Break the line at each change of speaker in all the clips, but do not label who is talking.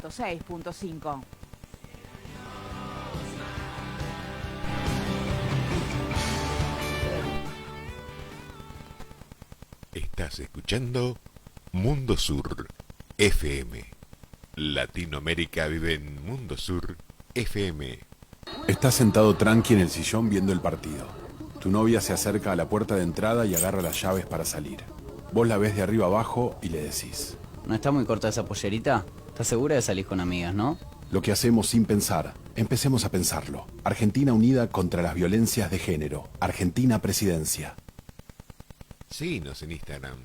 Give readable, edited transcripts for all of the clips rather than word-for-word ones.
106.5.
Estás escuchando Mundo Sur FM. Latinoamérica vive en Mundo Sur FM.
Estás sentado tranqui en el sillón viendo el partido. Tu novia se acerca a la puerta de entrada y agarra las llaves para salir. Vos la ves de arriba abajo y le decís:
¿No está muy corta esa pollerita? ¿Estás segura de salir con amigas, no?
Lo que hacemos sin pensar, empecemos a pensarlo. Argentina unida contra las violencias de género. Argentina Presidencia.
Síguenos en Instagram,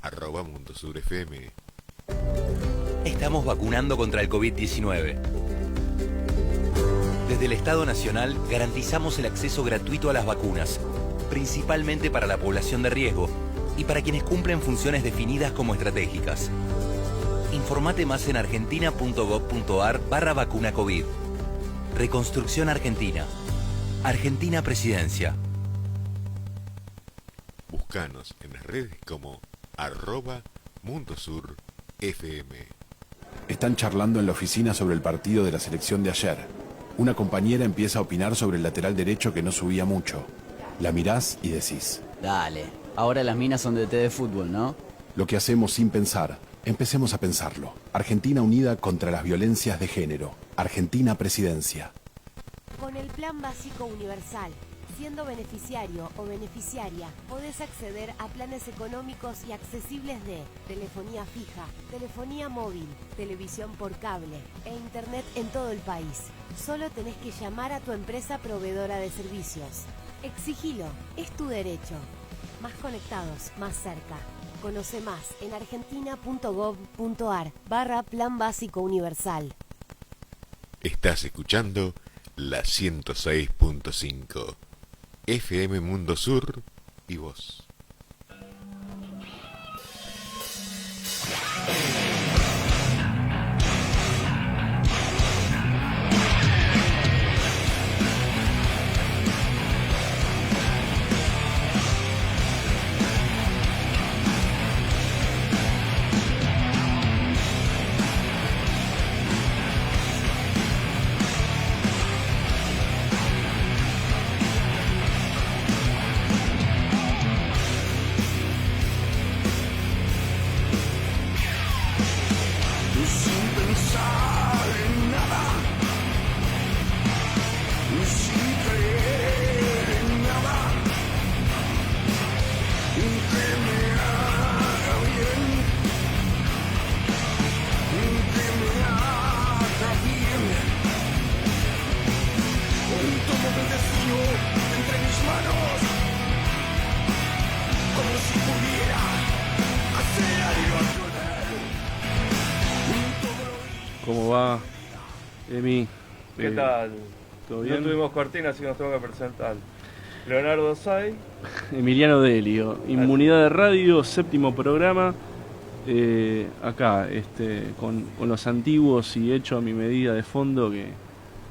@MundoSurFM.
Estamos vacunando contra el COVID-19. Desde el Estado Nacional garantizamos el acceso gratuito a las vacunas, principalmente para la población de riesgo y para quienes cumplen funciones definidas como estratégicas. Informate más en argentina.gov.ar/vacuna-COVID. Reconstrucción Argentina. Argentina Presidencia.
Búscanos en las redes como @MundoSurFM.
Están charlando en la oficina sobre el partido de la selección de ayer. Una compañera empieza a opinar sobre el lateral derecho que no subía mucho. La mirás y decís:
Dale, ahora las minas son de té de fútbol, ¿no?
Lo que hacemos sin pensar, empecemos a pensarlo. Argentina unida contra las violencias de género. Argentina Presidencia.
Con el Plan Básico Universal, siendo beneficiario o beneficiaria, podés acceder a planes económicos y accesibles de telefonía fija, telefonía móvil, televisión por cable e internet en todo el país. Solo tenés que llamar a tu empresa proveedora de servicios. Exigilo, es tu derecho. Más conectados, más cerca. Conoce más en argentina.gov.ar/Plan Básico Universal.
Estás escuchando la 106.5 FM Mundo Sur y vos.
¿Cómo va, Emi?
¿Qué tal?
¿Todo bien?
No tuvimos cortina, así que nos tengo que presentar. Leonardo Say.
Emiliano Delio, Inmunidad de Radio, 7º programa. Acá, con los antiguos y hecho a mi medida de fondo que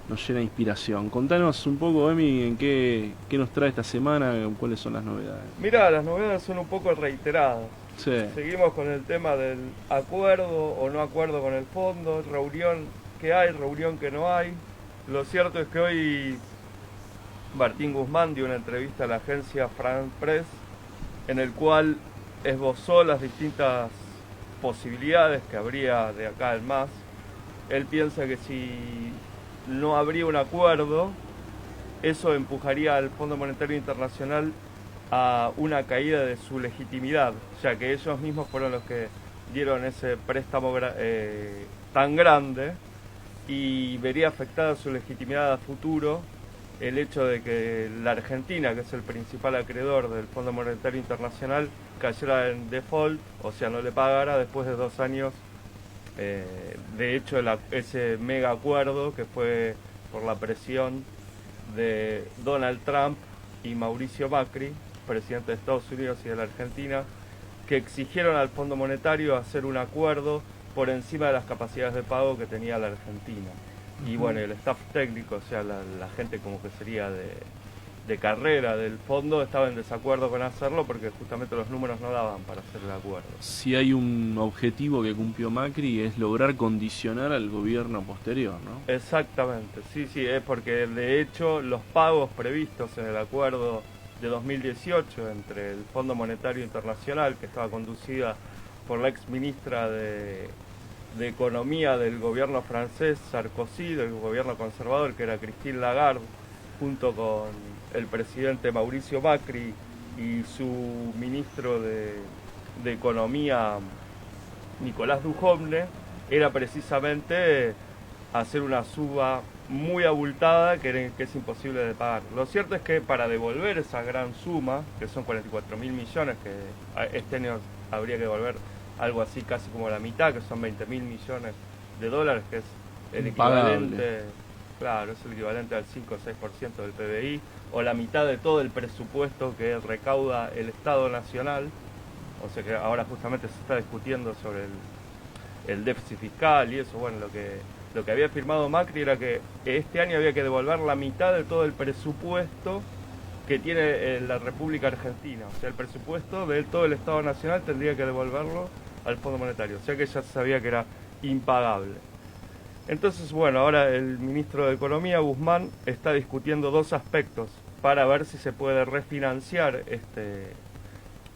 nos llena de inspiración. Contanos un poco, Emi, en qué nos trae esta semana, cuáles son las novedades.
Mirá, las novedades son un poco reiteradas.
Sí.
Seguimos con el tema del acuerdo o no acuerdo con el fondo, reunión que hay, reunión que no hay. Lo cierto es que hoy Martín Guzmán dio una entrevista a la agencia France Press en el cual esbozó las distintas posibilidades que habría de acá en más. Él piensa que si no habría un acuerdo, eso empujaría al Fondo Monetario Internacional a una caída de su legitimidad, ya que ellos mismos fueron los que dieron ese préstamo tan grande, y vería afectada su legitimidad a futuro el hecho de que la Argentina, que es el principal acreedor del Fondo Monetario Internacional, cayera en default, o sea, no le pagara después de 2 años. De hecho, ese mega acuerdo que fue por la presión de Donald Trump y Mauricio Macri, presidente de Estados Unidos y de la Argentina, que exigieron al Fondo Monetario hacer un acuerdo por encima de las capacidades de pago que tenía la Argentina. Y bueno, el staff técnico, o sea, la gente como que sería carrera del fondo estaba en desacuerdo con hacerlo porque justamente los números no daban para hacer el acuerdo.
Si hay un objetivo que cumplió Macri es lograr condicionar al gobierno posterior, ¿no?
Exactamente, sí, es porque de hecho los pagos previstos en el acuerdo de 2018 entre el Fondo Monetario Internacional, que estaba conducida por la ex ministra de Economía del gobierno francés, Sarkozy, del gobierno conservador, que era Christine Lagarde, junto con el presidente Mauricio Macri y su ministro de Economía, Nicolás Dujovne, era precisamente hacer una suba muy abultada que es imposible de pagar. Lo cierto es que para devolver esa gran suma, que son 44.000 millones, que este año habría que devolver algo así casi como la mitad, que son 20.000 millones de dólares, que es el equivalente, claro, es el equivalente al 5 o 6% del PBI, o la mitad de todo el presupuesto que recauda el Estado Nacional. O sea que ahora justamente se está discutiendo sobre el déficit fiscal y eso. Bueno, lo que había firmado Macri era que este año había que devolver la mitad de todo el presupuesto que tiene la República Argentina. O sea, el presupuesto de todo el Estado Nacional tendría que devolverlo al Fondo Monetario. O sea que ya se sabía que era impagable. Entonces, bueno, ahora el ministro de Economía, Guzmán, está discutiendo dos aspectos para ver si se puede refinanciar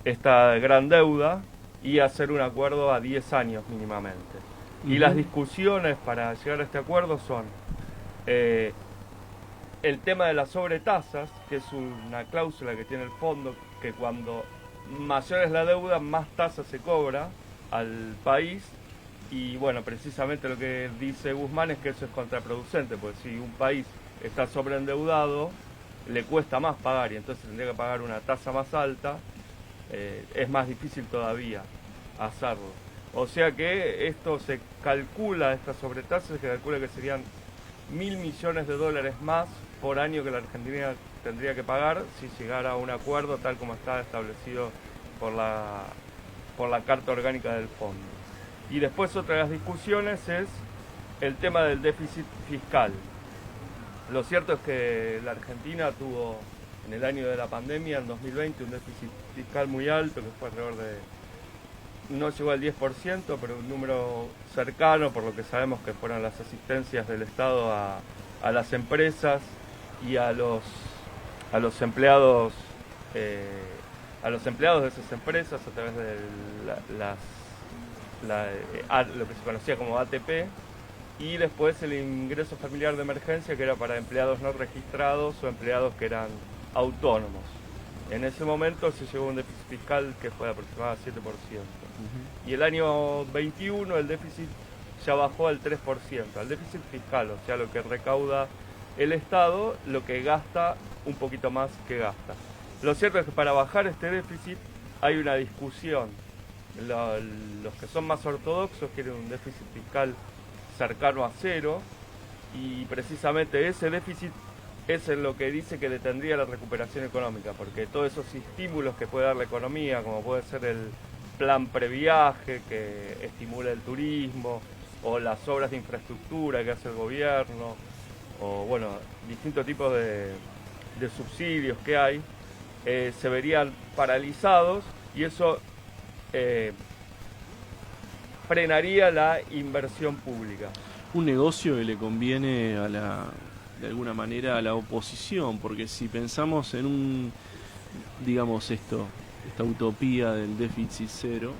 esta gran deuda y hacer un acuerdo a 10 años mínimamente. Y las discusiones para llegar a este acuerdo son el tema de las sobretasas, que es una cláusula que tiene el fondo, que cuando mayor es la deuda, más tasa se cobra al país. Y bueno, precisamente lo que dice Guzmán es que eso es contraproducente, porque si un país está sobreendeudado, le cuesta más pagar y entonces tendría que pagar una tasa más alta, es más difícil todavía hacerlo. O sea que esto se calcula, estas sobretasas se calcula que serían 1.000 millones de dólares más por año que la Argentina tendría que pagar si llegara a un acuerdo tal como está establecido por la Carta Orgánica del Fondo. Y después otra de las discusiones es el tema del déficit fiscal. Lo cierto es que la Argentina tuvo en el año de la pandemia, en 2020, un déficit fiscal muy alto, que fue alrededor de, no llegó al 10%, pero un número cercano, por lo que sabemos que fueron las asistencias del Estado a las empresas y a los empleados de esas empresas a través de lo que se conocía como ATP, y después el ingreso familiar de emergencia, que era para empleados no registrados o empleados que eran autónomos. En ese momento se llegó a un déficit fiscal que fue de aproximadamente 7%. Y el año 21 el déficit ya bajó al 3%, al déficit fiscal, o sea, lo que recauda el Estado, lo que gasta un poquito más que gasta. Lo cierto es que para bajar este déficit hay una discusión. Los que son más ortodoxos quieren un déficit fiscal cercano a cero, y precisamente ese déficit es en lo que dice que detendría la recuperación económica, porque todos esos estímulos que puede dar la economía, como puede ser el plan previaje que estimula el turismo, o las obras de infraestructura que hace el gobierno, o bueno, distintos tipos de subsidios que hay, se verían paralizados, y eso frenaría la inversión pública.
Un negocio que le conviene de alguna manera a la oposición, porque si pensamos en esta utopía del déficit cero,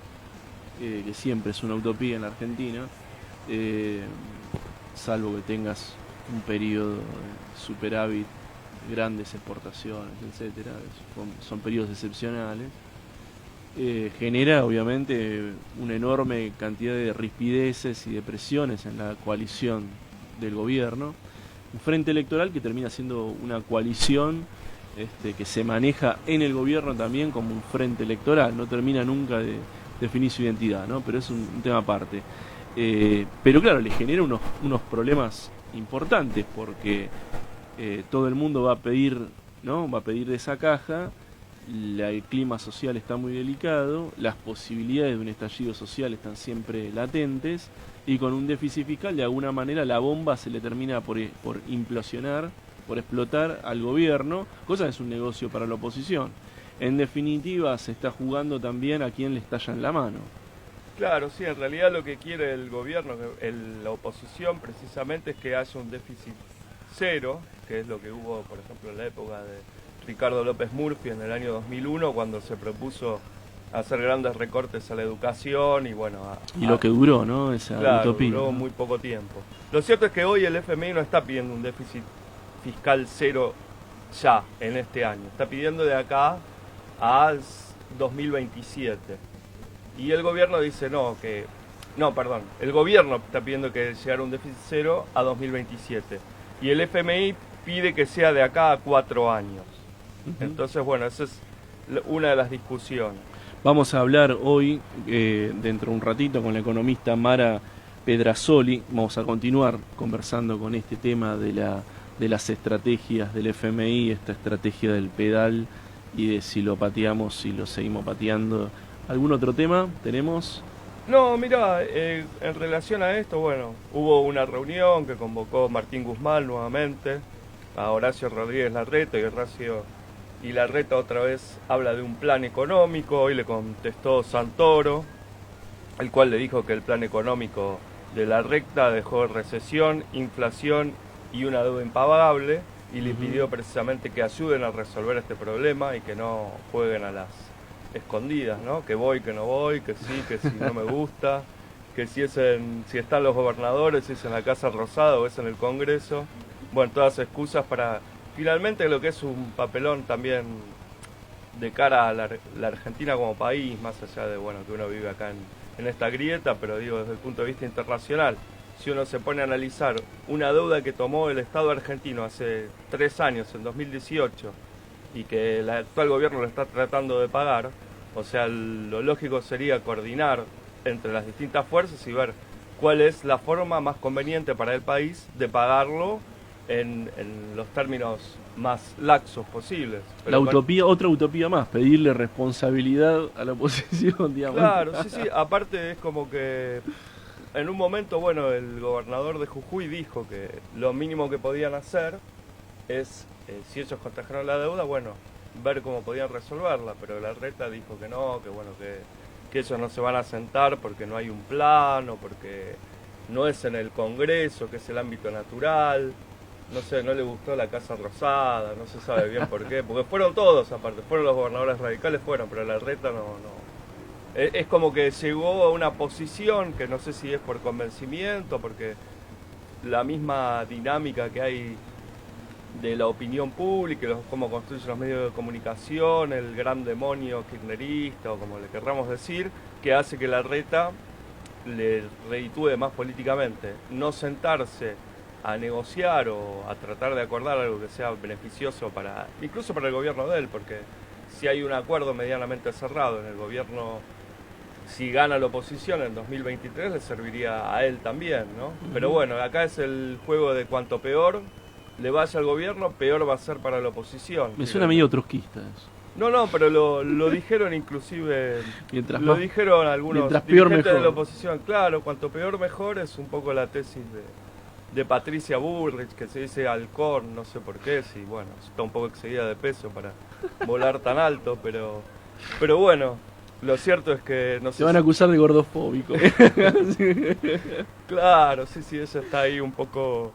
que siempre es una utopía en la Argentina, salvo que tengas un periodo de superávit, grandes exportaciones, etcétera, son periodos excepcionales, genera obviamente una enorme cantidad de rispideces y de presiones en la coalición del gobierno, un frente electoral que termina siendo una coalición que se maneja en el gobierno también como un frente electoral, no termina nunca de definir su identidad, ¿no? Pero es un tema aparte. Pero claro, le genera unos problemas importantes, porque todo el mundo va a pedir, ¿no? Va a pedir de esa caja. El clima social está muy delicado, las posibilidades de un estallido social están siempre latentes, y con un déficit fiscal de alguna manera la bomba se le termina por implosionar por explotar al gobierno, cosa que es un negocio para la oposición. En definitiva, se está jugando también a quien le estalla en la mano.
Claro, sí, en realidad lo que quiere el gobierno, la oposición precisamente, es que haya un déficit cero, que es lo que hubo, por ejemplo, en la época de Ricardo López Murphy en el año 2001, cuando se propuso hacer grandes recortes a la educación y bueno...
Lo que duró, ¿no? Esa utopía.
Duró muy poco tiempo. Lo cierto es que hoy el FMI no está pidiendo un déficit fiscal cero ya, en este año. Está pidiendo de acá a 2027. Y el gobierno dice el gobierno está pidiendo que llegara un déficit cero a 2027. Y el FMI pide que sea de acá a 4 años. Entonces, bueno, esa es una de las discusiones.
Vamos a hablar hoy, dentro de un ratito, con la economista Mara Pedrazzoli. Vamos a continuar conversando con este tema de las estrategias del FMI, esta estrategia del pedal y de si lo pateamos, si lo seguimos pateando. ¿Algún otro tema tenemos?
No, mira, en relación a esto, bueno, hubo una reunión que convocó Martín Guzmán nuevamente, a Horacio Rodríguez Larreta, y Larreta otra vez habla de un plan económico. Hoy le contestó Santoro, el cual le dijo que el plan económico de Larreta dejó recesión, inflación y una deuda impagable, y le pidió precisamente que ayuden a resolver este problema y que no jueguen a las escondidas, ¿no? Que voy, que no voy, que sí, que si no me gusta, que si están los gobernadores, si es en la Casa Rosada o es en el Congreso. Bueno, todas excusas para finalmente lo que es un papelón también de cara a la Argentina como país, más allá de que uno vive acá en esta grieta, pero digo desde el punto de vista internacional. Si uno se pone a analizar una deuda que tomó el Estado argentino hace 3 años, en 2018, y que el actual gobierno lo está tratando de pagar, o sea, lo lógico sería coordinar entre las distintas fuerzas y ver cuál es la forma más conveniente para el país de pagarlo en los términos más laxos posibles.
Pero otra utopía más, pedirle responsabilidad a la oposición, digamos.
Claro, sí, aparte es como que en un momento, el gobernador de Jujuy dijo que lo mínimo que podían hacer es, si ellos contrajeron la deuda, ver cómo podían resolverla, pero Larreta dijo que no, que ellos no se van a sentar porque no hay un plan o porque no es en el Congreso, que es el ámbito natural. No sé, no le gustó la Casa Rosada, no se sabe bien por qué, porque fueron todos aparte, fueron los gobernadores radicales, pero Larreta no. Es como que llegó a una posición que no sé si es por convencimiento, porque la misma dinámica que hay de la opinión pública, cómo construyen los medios de comunicación, el gran demonio kirchnerista o como le querramos decir, que hace que Larreta le reditúe más políticamente. No sentarse a negociar o a tratar de acordar algo que sea beneficioso incluso para el gobierno de él, porque si hay un acuerdo medianamente cerrado en el gobierno, si gana la oposición en 2023 le serviría a él también, ¿no? Pero acá es el juego de cuanto peor le vaya al gobierno, peor va a ser para la oposición.
Me suena medio trotskista eso.
No, pero lo dijeron inclusive, dijeron algunos
dirigentes
de la oposición. Claro, cuanto peor mejor es un poco la tesis de Patricia Bullrich, que se dice halcón, no sé por qué, está un poco excedida de peso para volar tan alto, pero lo cierto es que no sé.
Se van a acusar de gordofóbico.
Claro, sí, ella está ahí un poco.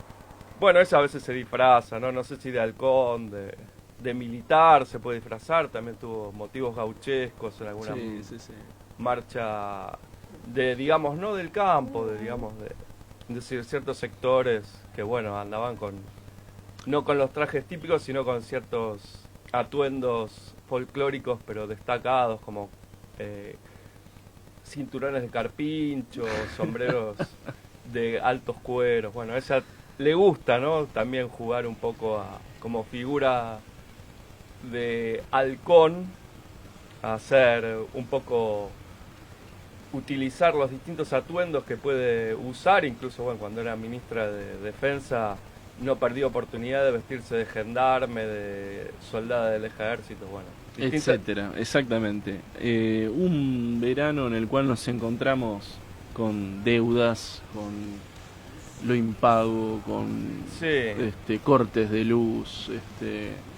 Ella a veces se disfraza, ¿no? No sé si de halcón, de militar se puede disfrazar, también tuvo motivos gauchescos en alguna marcha no del campo, de ciertos sectores que andaban no con los trajes típicos, sino con ciertos atuendos folclóricos pero destacados, como cinturones de carpincho, sombreros de altos cueros. Ella le gusta, ¿no? También jugar un poco como figura de halcón, a hacer un poco, utilizar los distintos atuendos que puede usar. Incluso cuando era ministra de Defensa no perdió oportunidad de vestirse de gendarme, de soldada del ejército,
etcétera, exactamente. Un verano en el cual nos encontramos con deudas, con lo impago, con
Sí.
Cortes de luz.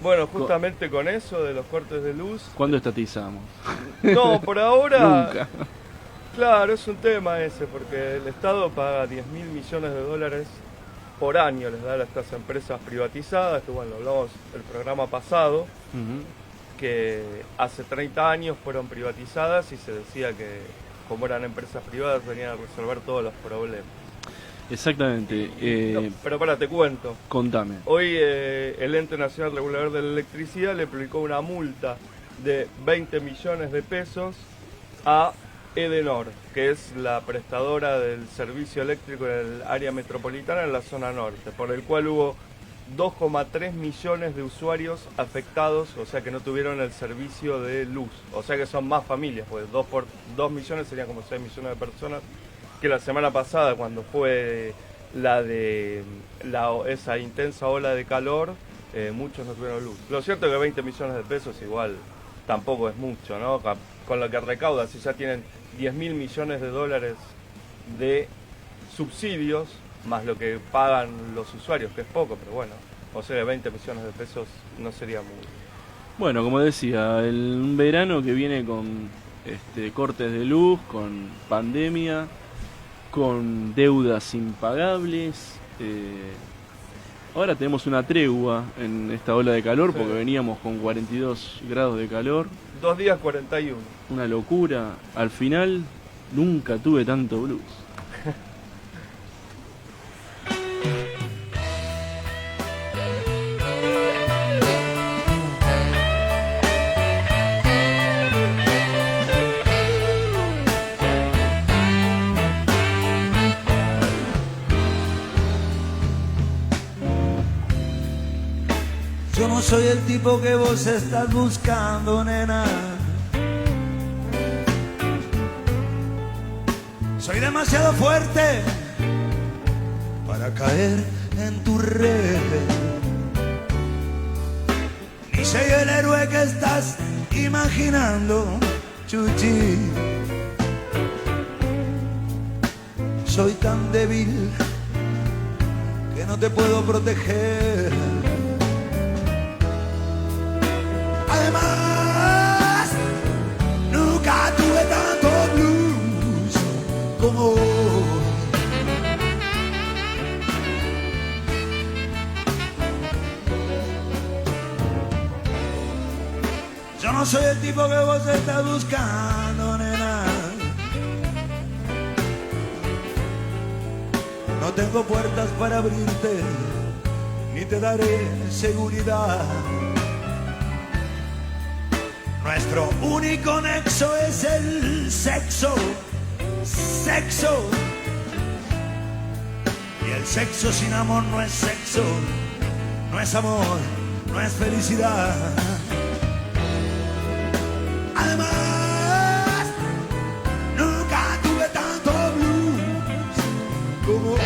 Bueno, justamente con eso de los cortes de luz.
¿Cuándo estatizamos?
No, por ahora.
Nunca.
Claro, es un tema ese, porque el Estado paga 10.000 millones de dólares por año, les da a estas empresas privatizadas, que bueno, lo hablamos el programa pasado,
Ujú.
que hace 30 años fueron privatizadas y se decía que como eran empresas privadas venían a resolver todos los problemas.
Exactamente.
No, pero para, te cuento.
Contame.
Hoy el Ente Nacional Regulador de la Electricidad le aplicó una multa de 20 millones de pesos a Edenor, que es la prestadora del servicio eléctrico en el área metropolitana en la zona norte, por el cual hubo 2,3 millones de usuarios afectados, o sea que no tuvieron el servicio de luz, o sea que son más familias, pues 2 por 2 millones serían como 6 millones de personas, que la semana pasada cuando fue esa intensa ola de calor, muchos no tuvieron luz. Lo cierto es que 20 millones de pesos igual tampoco es mucho, ¿no? Con lo que recauda, si ya tienen 10.000 millones de dólares de subsidios, más lo que pagan los usuarios, que es poco, pero bueno, o sea, 20 millones de pesos no sería muy...
Bueno, como decía, un verano que viene con cortes de luz, con pandemia, con deudas impagables. Ahora tenemos una tregua en esta ola de calor,
Sí.
porque veníamos con 42 grados de calor.
2 días 41.
Una locura. Al final, nunca tuve tanto blues.
Yo no soy el tipo que vos estás buscando, nena. Soy demasiado fuerte para caer en tu red. Ni soy el héroe que estás imaginando, chuchi. Soy tan débil que no te puedo proteger. Además, nunca tuve tanto blues como hoy. Yo no soy el tipo que vos estás buscando, nena. No tengo puertas para abrirte, ni te daré seguridad. Nuestro único nexo es el sexo, sexo. Y el sexo sin amor no es sexo, no es amor, no es felicidad. Además, nunca tuve tanto blues como hoy.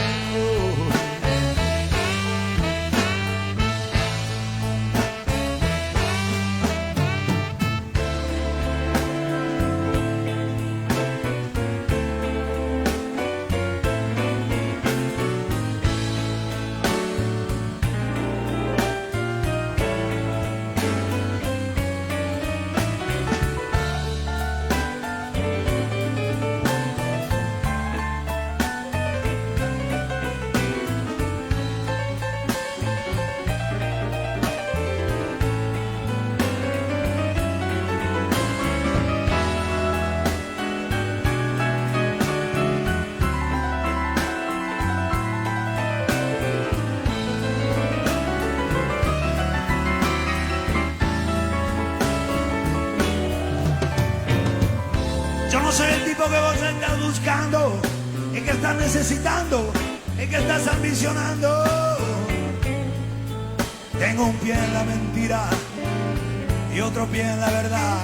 Yo no soy el tipo que vos estás buscando, el que estás necesitando, el que estás ambicionando. Tengo un pie en la mentira y otro pie en la verdad.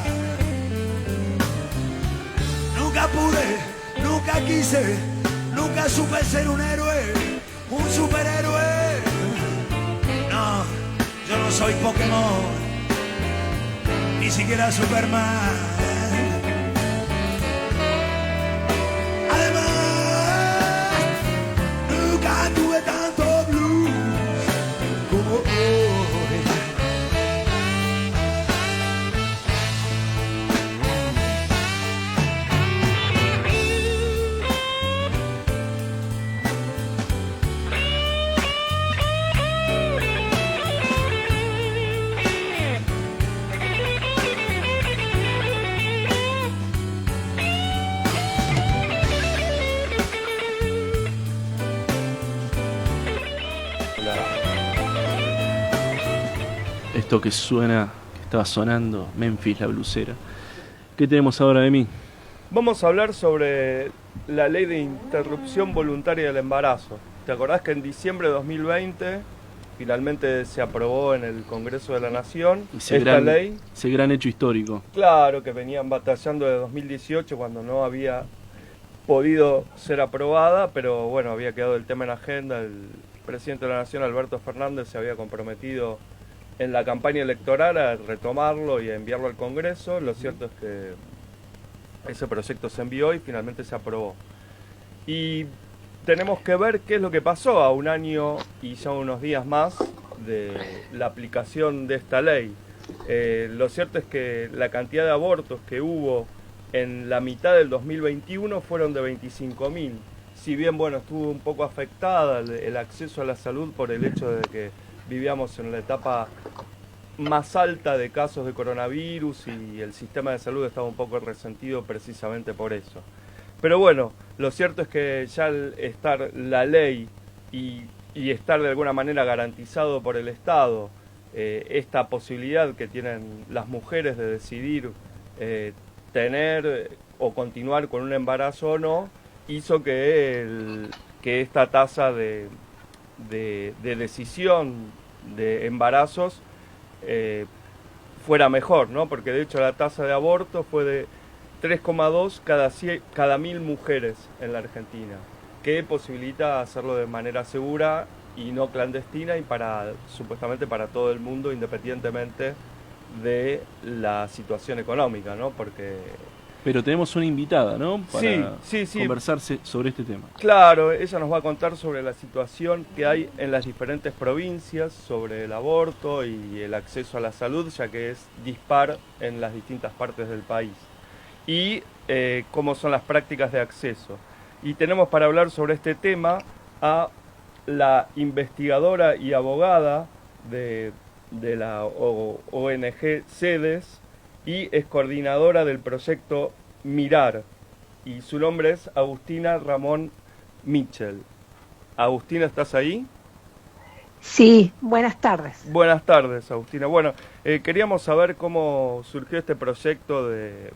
Nunca pude, nunca quise, nunca supe ser un héroe, un superhéroe. No, yo no soy Pokémon, ni siquiera Superman. Además, nunca tuve
Esto que suena, que estaba sonando, Memphis la blusera. ¿Qué tenemos ahora de mí?
Vamos a hablar sobre la ley de interrupción voluntaria del embarazo. ¿Te acordás que en diciembre de 2020 finalmente se aprobó en el Congreso de la Nación ley?
Ese gran hecho histórico.
Claro, que venían batallando de 2018 cuando no había podido ser aprobada, pero bueno, había quedado el tema en agenda. El presidente de la Nación, Alberto Fernández, se había comprometido en la campaña electoral a retomarlo y a enviarlo al Congreso. Lo cierto es que ese proyecto se envió y finalmente se aprobó. Y tenemos que ver qué es lo que pasó a un año y ya unos días más de la aplicación de esta ley. Lo cierto es que la cantidad de abortos que hubo en la mitad del 2021 fueron de 25.000. Si bien, bueno, estuvo un poco afectada el acceso a la salud por el hecho de que vivíamos en la etapa más alta de casos de coronavirus y el sistema de salud estaba un poco resentido precisamente por eso. Pero bueno, lo cierto es que ya al estar la ley y estar de alguna manera garantizado por el Estado esta posibilidad que tienen las mujeres de decidir tener o continuar con un embarazo o no, hizo que esta tasa de decisión de embarazos fuera mejor, ¿no? Porque de hecho la tasa de aborto fue de 3,2 cada 1.000 mujeres en la Argentina, que posibilita hacerlo de manera segura y no clandestina y supuestamente para todo el mundo, independientemente de la situación económica, ¿no? Porque...
Pero tenemos una invitada, ¿no? Para
sí.
conversarse sobre este tema.
Claro, ella nos va a contar sobre la situación que hay en las diferentes provincias sobre el aborto y el acceso a la salud, ya que es dispar en las distintas partes del país. Y cómo son las prácticas de acceso. Y tenemos para hablar sobre este tema a la investigadora y abogada de la ONG CEDES y es coordinadora del proyecto Mirar. Y su nombre es Agustina Ramón Michel. Agustina, ¿estás ahí?
Sí, buenas tardes.
Buenas tardes, Agustina. Bueno, queríamos saber cómo surgió este proyecto de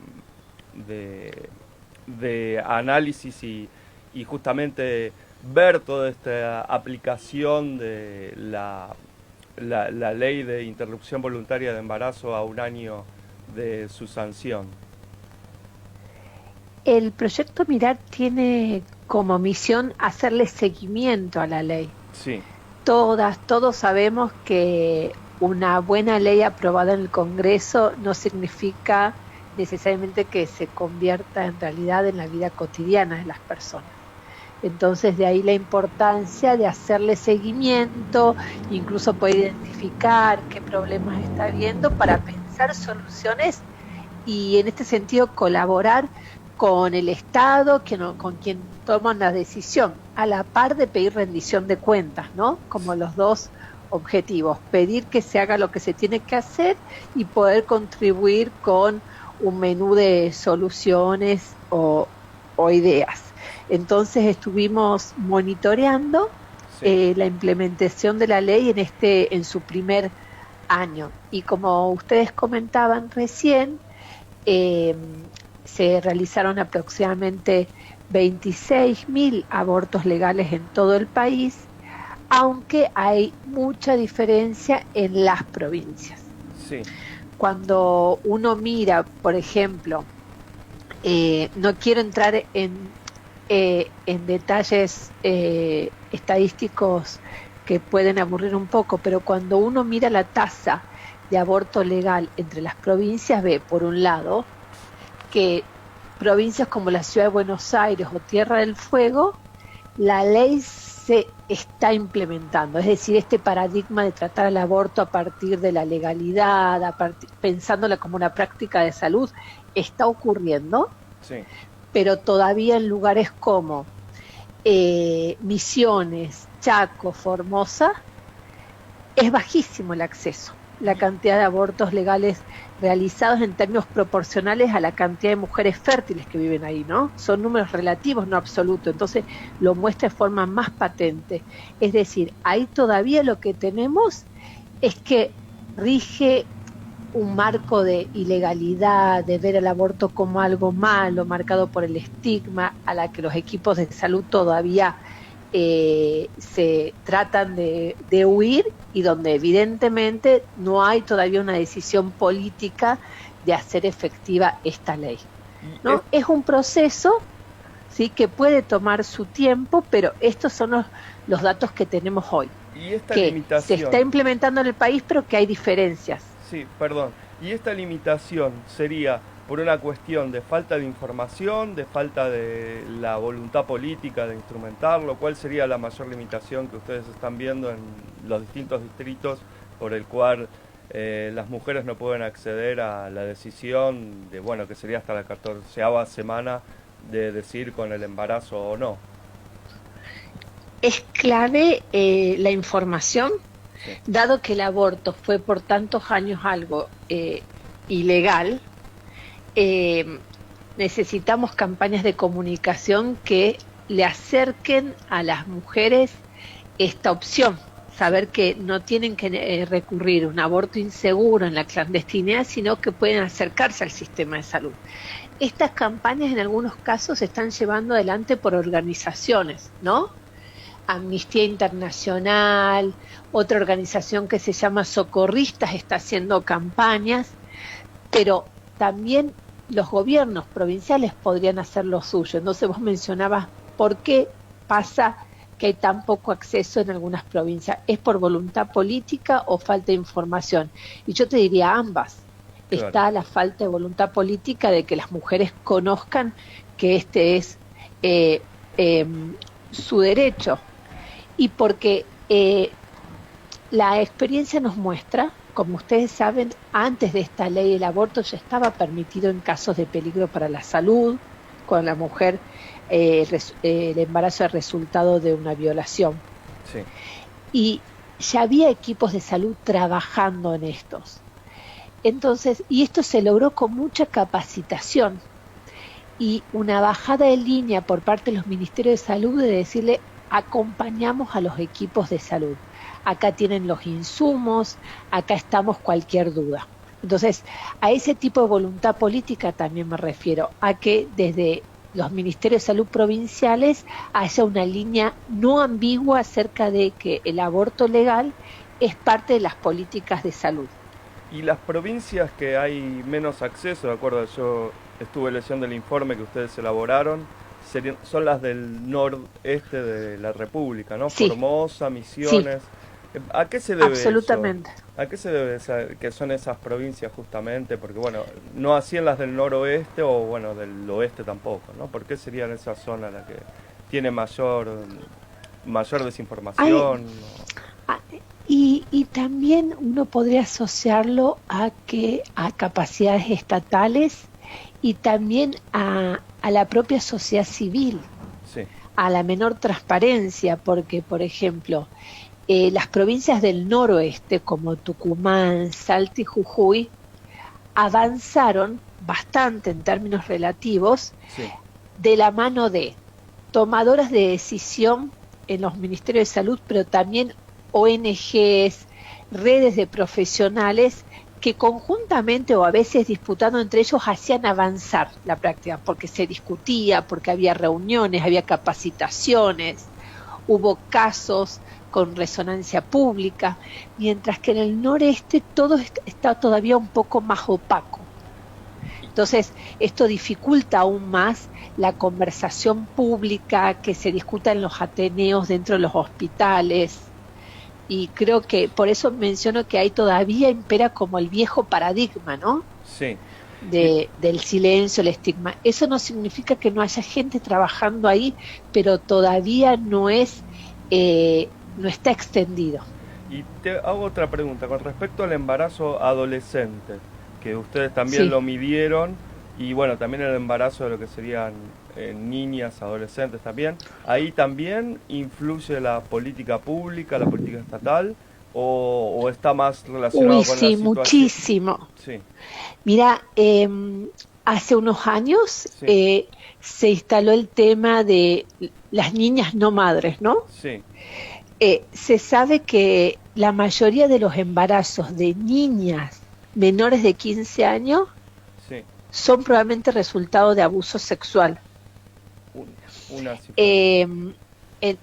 análisis y justamente ver toda esta aplicación de la ley de interrupción voluntaria de embarazo a un año de su sanción.
El proyecto Mirar tiene como misión hacerle seguimiento a la ley.
Sí.
Todos sabemos que una buena ley aprobada en el Congreso no significa necesariamente que se convierta en realidad en la vida cotidiana de las personas. Entonces de ahí la importancia de hacerle seguimiento, incluso poder identificar qué problemas está habiendo para pensar soluciones y en este sentido colaborar con el Estado, con quien toman la decisión, a la par de pedir rendición de cuentas, ¿no? Como los dos objetivos, pedir que se haga lo que se tiene que hacer y poder contribuir con un menú de soluciones o ideas. Entonces estuvimos monitoreando la implementación de la ley en su primer año. Y como ustedes comentaban recién, se realizaron aproximadamente 26.000 abortos legales en todo el país, aunque hay mucha diferencia en las provincias.
Sí.
Cuando uno mira, por ejemplo, no quiero entrar en detalles estadísticos que pueden aburrir un poco, pero cuando uno mira la tasa de aborto legal entre las provincias, ve, por un lado, que provincias como la Ciudad de Buenos Aires o Tierra del Fuego, la ley se está implementando, es decir, este paradigma de tratar el aborto a partir de la legalidad, pensándola como una práctica de salud, está ocurriendo,
sí.
Pero todavía en lugares como Misiones, Chaco, Formosa, es bajísimo el acceso, la cantidad de abortos legales realizados en términos proporcionales a la cantidad de mujeres fértiles que viven ahí, ¿no? Son números relativos, no absolutos, entonces lo muestra de forma más patente. Es decir, ahí todavía lo que tenemos es que rige un marco de ilegalidad, de ver el aborto como algo malo, marcado por el estigma, a la que los equipos de salud todavía se tratan de huir, y donde evidentemente no hay todavía una decisión política de hacer efectiva esta ley, ¿no? Es un proceso, sí, que puede tomar su tiempo, pero estos son los datos que tenemos hoy.
Y esta
que
limitación
se está implementando en el país, pero que hay diferencias.
Sí, perdón. Y esta limitación sería por una cuestión de falta de información, de falta de la voluntad política de instrumentarlo. ¿Cuál sería la mayor limitación que ustedes están viendo en los distintos distritos por el cual las mujeres no pueden acceder a la decisión de, bueno, que sería hasta la 14ª semana de decidir con el embarazo o no?
Es clave la información, sí. Dado que el aborto fue por tantos años algo ilegal, necesitamos campañas de comunicación que le acerquen a las mujeres esta opción, saber que no tienen que recurrir a un aborto inseguro en la clandestinidad, sino que pueden acercarse al sistema de salud. Estas campañas en algunos casos se están llevando adelante por organizaciones, ¿no? Amnistía Internacional, otra organización que se llama Socorristas está haciendo campañas, pero también los gobiernos provinciales podrían hacer lo suyo. Entonces vos mencionabas por qué pasa que hay tan poco acceso en algunas provincias. ¿Es por voluntad política o falta de información? Y yo te diría ambas. Claro. Está la falta de voluntad política de que las mujeres conozcan que este es su derecho. Y porque la experiencia nos muestra, como ustedes saben, antes de esta ley el aborto ya estaba permitido en casos de peligro para la salud, con la mujer el embarazo es resultado de una violación. Sí. Y ya había equipos de salud trabajando en estos. Entonces, y esto se logró con mucha capacitación y una bajada de línea por parte de los ministerios de salud de decirle: acompañamos a los equipos de salud. Acá tienen los insumos, acá estamos cualquier duda. Entonces, a ese tipo de voluntad política también me refiero, a que desde los ministerios de salud provinciales haya una línea no ambigua acerca de que el aborto legal es parte de las políticas de salud.
Y las provincias que hay menos acceso, de acuerdo, yo estuve leyendo el informe que ustedes elaboraron, son las del noreste de la República, ¿no? Sí. Formosa, Misiones. Sí. ¿A qué se debe
Absolutamente.
eso? ¿A qué se debe que son esas provincias justamente? Porque, bueno, no así en las del noroeste o, bueno, del oeste tampoco, ¿no? ¿Por qué sería en esa zona la que tiene mayor desinformación?
Y también uno podría asociarlo a capacidades estatales y también a la propia sociedad civil, sí. A la menor transparencia, porque, por ejemplo, las provincias del noroeste, como Tucumán, Salta y Jujuy, avanzaron bastante en términos relativos, sí. De la mano de tomadoras de decisión en los ministerios de salud, pero también ONGs, redes de profesionales que conjuntamente o a veces disputando entre ellos hacían avanzar la práctica, porque se discutía, porque había reuniones, había capacitaciones, hubo casos con resonancia pública, mientras que en el noreste todo está todavía un poco más opaco. Entonces, esto dificulta aún más la conversación pública que se discuta en los ateneos, dentro de los hospitales. Y creo que por eso menciono que ahí todavía impera como el viejo paradigma, ¿no? Sí. Del silencio, el estigma. Eso no significa que no haya gente trabajando ahí, pero todavía no está extendido. Y
te hago otra pregunta con respecto al embarazo adolescente, que ustedes también lo midieron, y bueno, también el embarazo de lo que serían niñas, adolescentes también. ¿Ahí también influye la política pública, la política estatal, o está más relacionado con la situación?
Muchísimo. Sí. Mira, hace unos años se instaló el tema de las niñas no madres, ¿no? Sí. se sabe que la mayoría de los embarazos de niñas menores de 15 años
Sí,
son probablemente resultado de abuso sexual.
una cifra.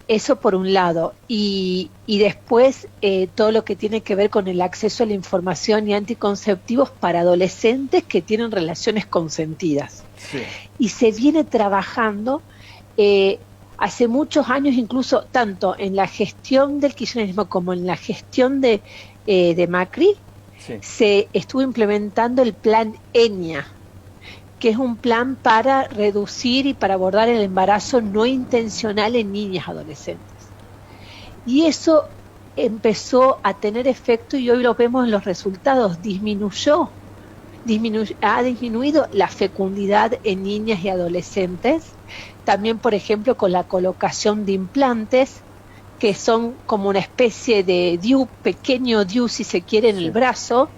Eso por un lado. Y después todo lo que tiene que ver con el acceso a la información y anticonceptivos para adolescentes que tienen relaciones consentidas.
Sí,
Y se viene trabajando hace muchos años, incluso tanto en la gestión del kirchnerismo como en la gestión de Macri,
sí,
se estuvo implementando el plan ENIA, que es un plan para reducir y para abordar el embarazo no intencional en niñas adolescentes. Y eso empezó a tener efecto y hoy lo vemos en los resultados. Ha disminuido la fecundidad en niñas y adolescentes. También, por ejemplo, con la colocación de implantes, que son como una especie de DIU, pequeño DIU si se quiere, en el brazo,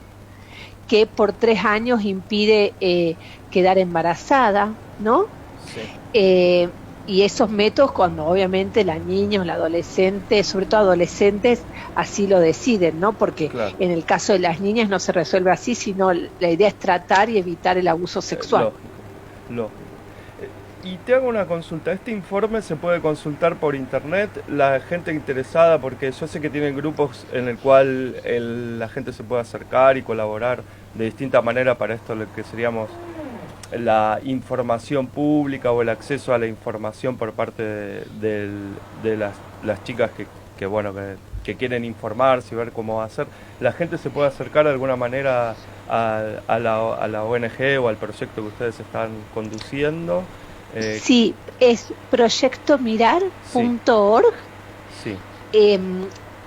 que por 3 años impide quedar embarazada, ¿no?
sí.
Y esos métodos, cuando obviamente la niña o la adolescente, sobre todo adolescentes, así lo deciden, ¿no? Porque
Claro.
en el caso de las niñas no se resuelve así, sino la idea es tratar y evitar el abuso sexual.
Lógico. Y te hago una consulta. ¿Este informe se puede consultar por internet? La gente interesada, porque yo sé que tienen grupos en el cual la gente se puede acercar y colaborar de distinta manera para esto, lo que seríamos la información pública o el acceso a la información por parte de las chicas que quieren informarse y ver cómo va a ser. ¿La gente se puede acercar de alguna manera a la ONG o al proyecto que ustedes están conduciendo?
Sí, es proyectomirar.org.
Sí,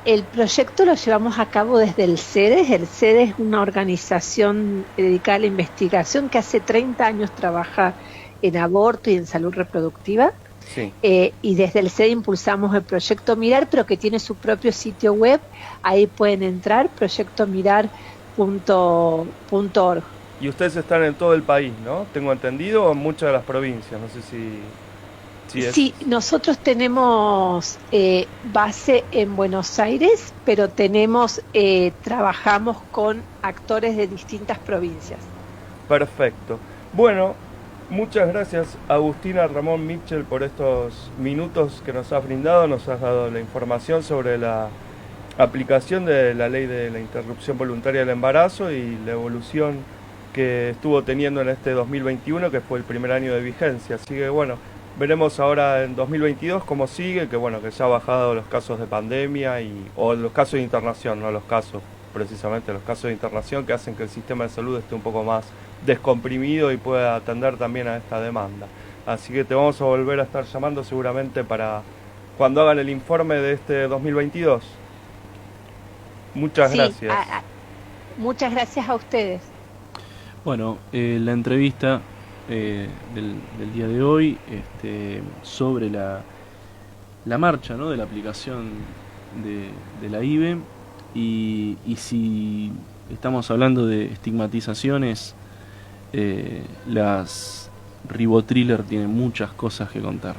El proyecto lo llevamos a cabo desde el CEDES. El CEDES es una organización dedicada a la investigación que hace 30 años trabaja en aborto y en salud reproductiva.
sí.
Y desde el CEDES impulsamos el proyecto Mirar, pero que tiene su propio sitio web. Ahí pueden entrar, proyectomirar.org.
Y ustedes están en todo el país, ¿no? Tengo entendido, o en muchas de las provincias, no sé si es...
Sí, nosotros tenemos base en Buenos Aires, pero trabajamos con actores de distintas provincias.
Perfecto. Bueno, muchas gracias Agustina Ramón Mitchell por estos minutos que nos has brindado, nos has dado la información sobre la aplicación de la ley de la interrupción voluntaria del embarazo y la evolución que estuvo teniendo en este 2021, que fue el primer año de vigencia. Así que bueno, veremos ahora en 2022 cómo sigue, que ya ha bajado los casos de pandemia o los casos de internación, no los casos, precisamente los casos de internación que hacen que el sistema de salud esté un poco más descomprimido y pueda atender también a esta demanda. Así que te vamos a volver a estar llamando seguramente para cuando hagan el informe de este 2022. Muchas gracias.
Muchas gracias a ustedes.
Bueno, la entrevista del día de hoy sobre la marcha, ¿no?, de la aplicación de la IVE y si estamos hablando de estigmatizaciones, las Ribotriller tienen muchas cosas que contar.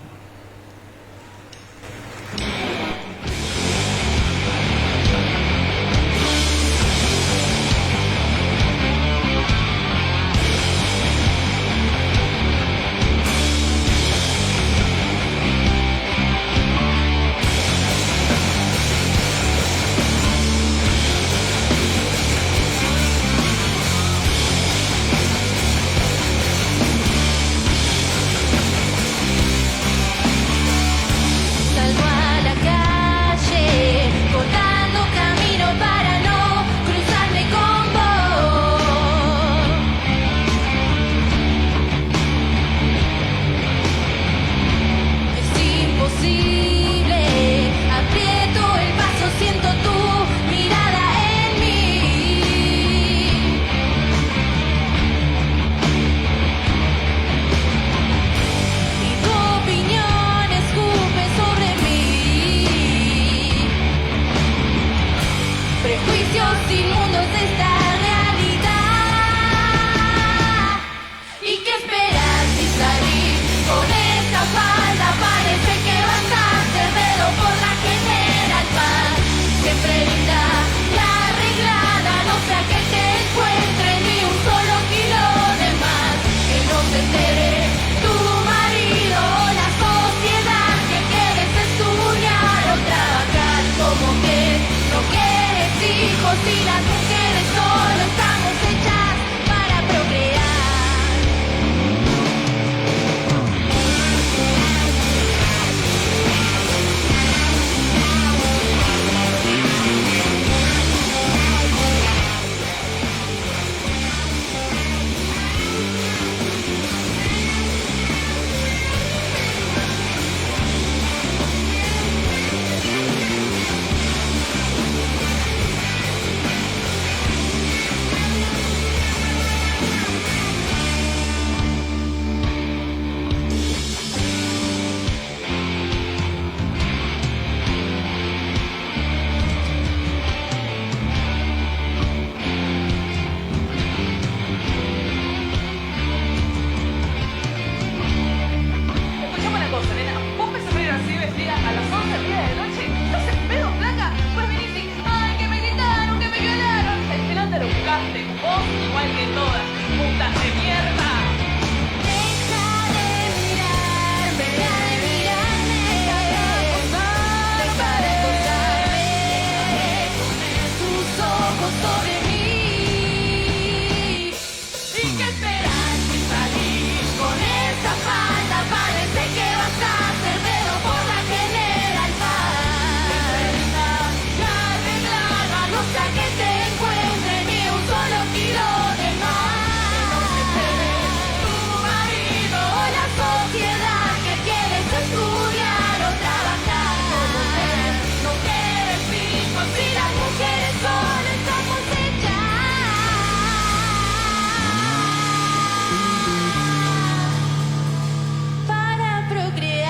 mujer no quieres hijos y las mujeres solo estamos hechas para procrear.
Escuchame una cosa, nena. ¿Vos pensás venir así vestida a las 11 del día de la noche? ¿Estás en pedo, flaca? Pues venís y, ay, que me gritaron, que me violaron. Al final te lo buscaste, vos igual que todas, putas de mierda.
Deja de mirarme, deja de mirarme, deja de acosarme, tus ojos sobre mí. ¿Y qué esperas sin salir con esa falda? Parece que vas a hacer dedo por la General Paz. Ya arreglada, no sea que te encuentre ni un solo kilo de más. Tu marido o la sociedad que quieres estudiar o trabajar. No quieres hijos y las mujeres solo estamos hechas para procrear.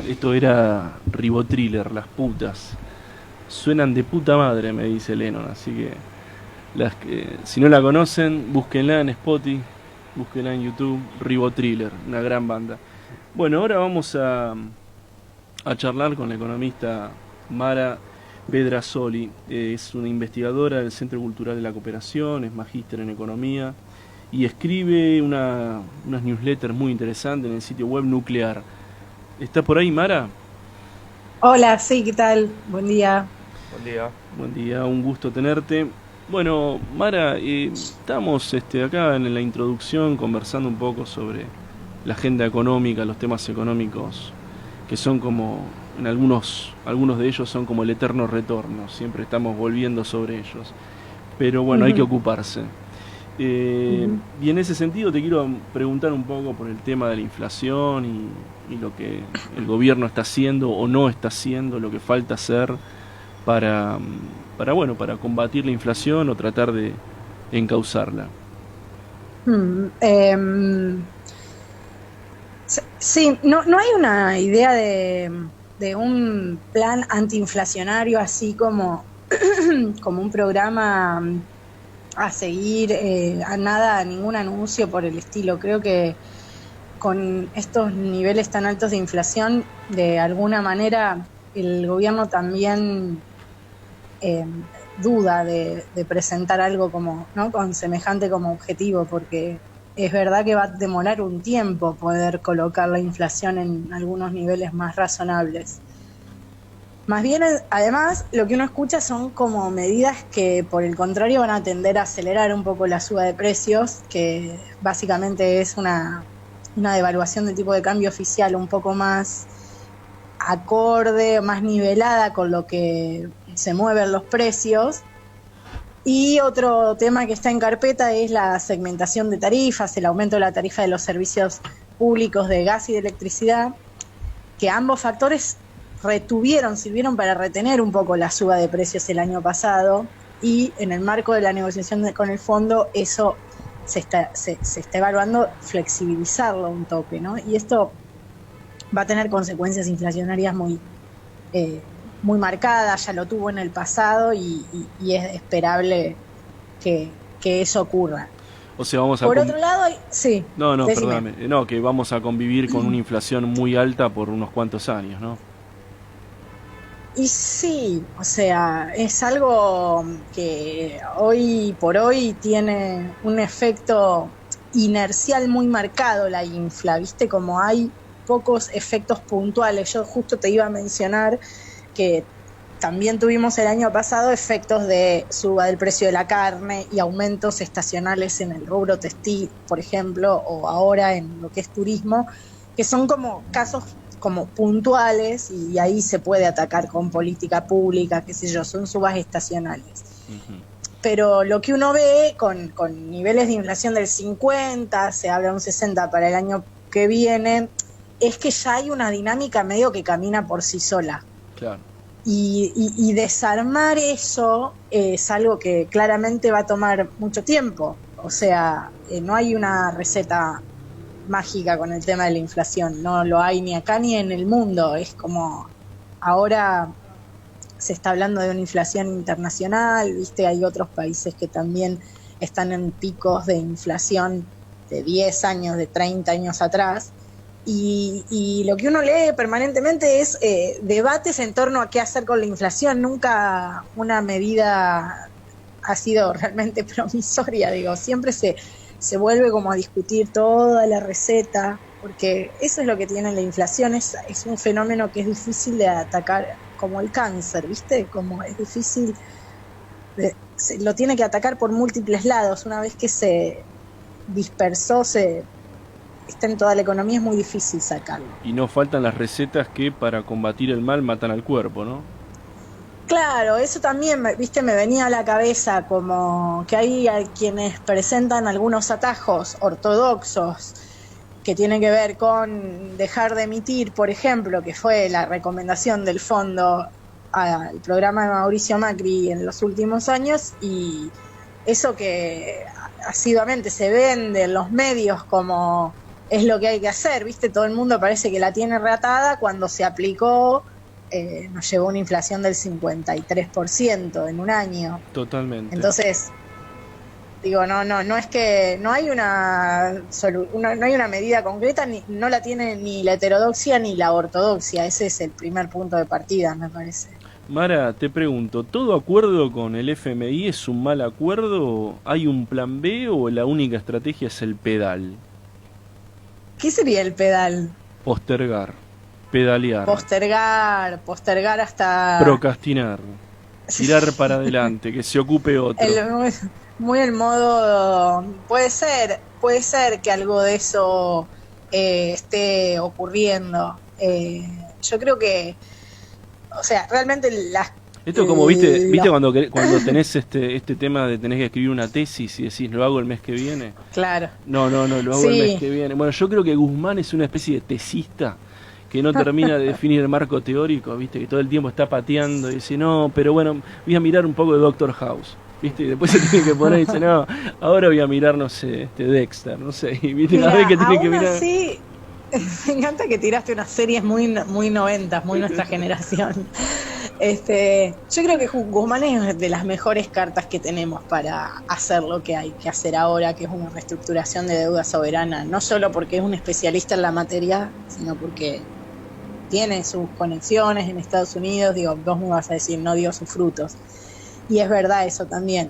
Esto era Ribotriller, las putas. Suenan de puta madre, me dice Lennon, así que si no la conocen, búsquenla en Spotify, búsquenla en YouTube, Ribotriller, una gran banda. Bueno, ahora vamos a charlar con la economista Mara Pedrasoli. Es una investigadora del Centro Cultural de la Cooperación, es magíster en economía y escribe unas newsletters muy interesantes en el sitio web Nuclear. ¿Está por ahí, Mara?
Hola, sí, ¿qué tal? Buen día.
Buen día.
Buen día, un gusto tenerte. Bueno, Mara, estamos acá en la introducción conversando un poco sobre la agenda económica, los temas económicos, que son como, en algunos de ellos son como el eterno retorno, siempre estamos volviendo sobre ellos. Pero bueno, hay que ocuparse. Y en ese sentido te quiero preguntar un poco por el tema de la inflación y lo que el gobierno está haciendo o no está haciendo, lo que falta hacer para combatir la inflación o tratar de encauzarla.
Sí, no hay una idea de un plan antiinflacionario así como un programa a seguir, ningún anuncio por el estilo. Creo que con estos niveles tan altos de inflación, de alguna manera el gobierno también duda de presentar algo como, ¿no?, con semejante como objetivo, porque es verdad que va a demorar un tiempo poder colocar la inflación en algunos niveles más razonables. Más bien, además, lo que uno escucha son como medidas que, por el contrario, van a tender a acelerar un poco la suba de precios, que básicamente es una devaluación del tipo de cambio oficial un poco más acorde, más nivelada con lo que se mueven los precios. Y otro tema que está en carpeta es la segmentación de tarifas, el aumento de la tarifa de los servicios públicos de gas y de electricidad, que ambos factores sirvieron para retener un poco la suba de precios el año pasado, y en el marco de la negociación con el fondo eso se está evaluando flexibilizarlo un toque, ¿no? Y esto va a tener consecuencias inflacionarias muy marcadas, ya lo tuvo en el pasado y es esperable que eso ocurra.
O sea, vamos a...
Por otro lado, sí.
No,
decime.
perdóname. No, que vamos a convivir con una inflación muy alta por unos cuantos años, ¿no?
Y sí, o sea, es algo que hoy por hoy tiene un efecto inercial muy marcado la infla, ¿viste? Como hay pocos efectos puntuales. Yo justo te iba a mencionar que también tuvimos el año pasado efectos de suba del precio de la carne y aumentos estacionales en el rubro textil, por ejemplo, o ahora en lo que es turismo, que son como casos como puntuales y ahí se puede atacar con política pública, qué sé yo, son subas estacionales. Uh-huh. Pero lo que uno ve con niveles de inflación del 50, se habla de un 60 para el año que viene, es que ya hay una dinámica medio que camina por sí sola.
Claro.
Y desarmar eso es algo que claramente va a tomar mucho tiempo. O sea, no hay una receta mágica con el tema de la inflación, no lo hay ni acá ni en el mundo. Es como ahora se está hablando de una inflación internacional, ¿viste? Hay otros países que también están en picos de inflación de 10 años, de 30 años atrás. Y lo que uno lee permanentemente es debates en torno a qué hacer con la inflación. Nunca una medida ha sido realmente promisoria, digo, siempre se vuelve como a discutir toda la receta, porque eso es lo que tiene la inflación, es un fenómeno que es difícil de atacar, como el cáncer, ¿viste? Como es difícil, lo tiene que atacar por múltiples lados. Una vez que se dispersó, está en toda la economía, es muy difícil sacarlo.
Y no faltan las recetas que para combatir el mal matan al cuerpo, ¿no?
Claro, eso también, viste, me venía a la cabeza, como que hay quienes presentan algunos atajos ortodoxos que tienen que ver con dejar de emitir, por ejemplo, que fue la recomendación del fondo al programa de Mauricio Macri en los últimos años, y eso que asiduamente se vende en los medios como es lo que hay que hacer, ¿viste? Todo el mundo parece que la tiene reatada. Cuando se aplicó nos llevó una inflación del 53% en un año.
Totalmente.
Entonces, digo, no es que no hay una medida concreta, no la tiene ni la heterodoxia ni la ortodoxia. Ese es el primer punto de partida, me parece.
Mara, te pregunto, ¿todo acuerdo con el FMI es un mal acuerdo? ¿Hay un plan B o la única estrategia es el pedal?
¿Qué sería el pedal?
Postergar, pedalear.
Postergar hasta...
Procrastinar, tirar para adelante, que se ocupe otro.
Muy el modo... Puede ser que algo de eso esté ocurriendo. Yo creo que... O sea, realmente
esto como viste cuando tenés este tema de tenés que escribir una tesis y decís lo hago el mes que viene.
Claro.
No, lo hago el mes que viene. Bueno, yo creo que Guzmán es una especie de tesista que no termina de definir el marco teórico, viste, que todo el tiempo está pateando y dice, no, pero bueno, voy a mirar un poco de Doctor House, viste, y después se tiene que poner y dice, no, ahora voy a mirar, no sé, Dexter, no sé, y viste,
Mira,
cada vez que tiene que mirar...
Así, me encanta que tiraste unas series muy 90s, muy nuestra generación. Yo creo que Guzmán es de las mejores cartas que tenemos para hacer lo que hay que hacer ahora, que es una reestructuración de deuda soberana, no solo porque es un especialista en la materia, sino porque tiene sus conexiones en Estados Unidos. Digo, vos me vas a decir, no dio sus frutos. Y es verdad eso también.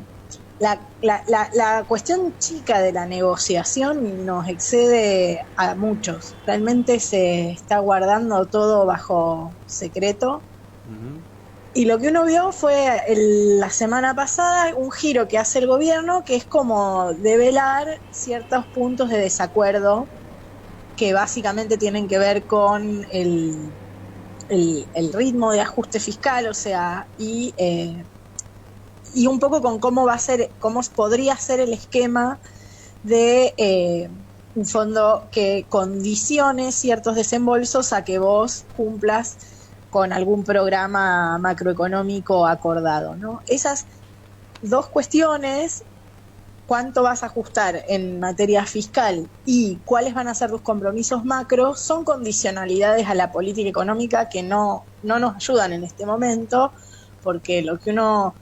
La cuestión chica de la negociación nos excede a muchos. Realmente se está guardando todo bajo secreto. Uh-huh. Y lo que uno vio fue la semana pasada un giro que hace el gobierno, que es como develar ciertos puntos de desacuerdo que básicamente tienen que ver con el ritmo de ajuste fiscal, o sea, y un poco con cómo podría ser el esquema de un fondo que condicione ciertos desembolsos a que vos cumplas con algún programa macroeconómico acordado, ¿no? Esas dos cuestiones, cuánto vas a ajustar en materia fiscal y cuáles van a ser tus compromisos macro, son condicionalidades a la política económica que no nos ayudan en este momento, porque lo que uno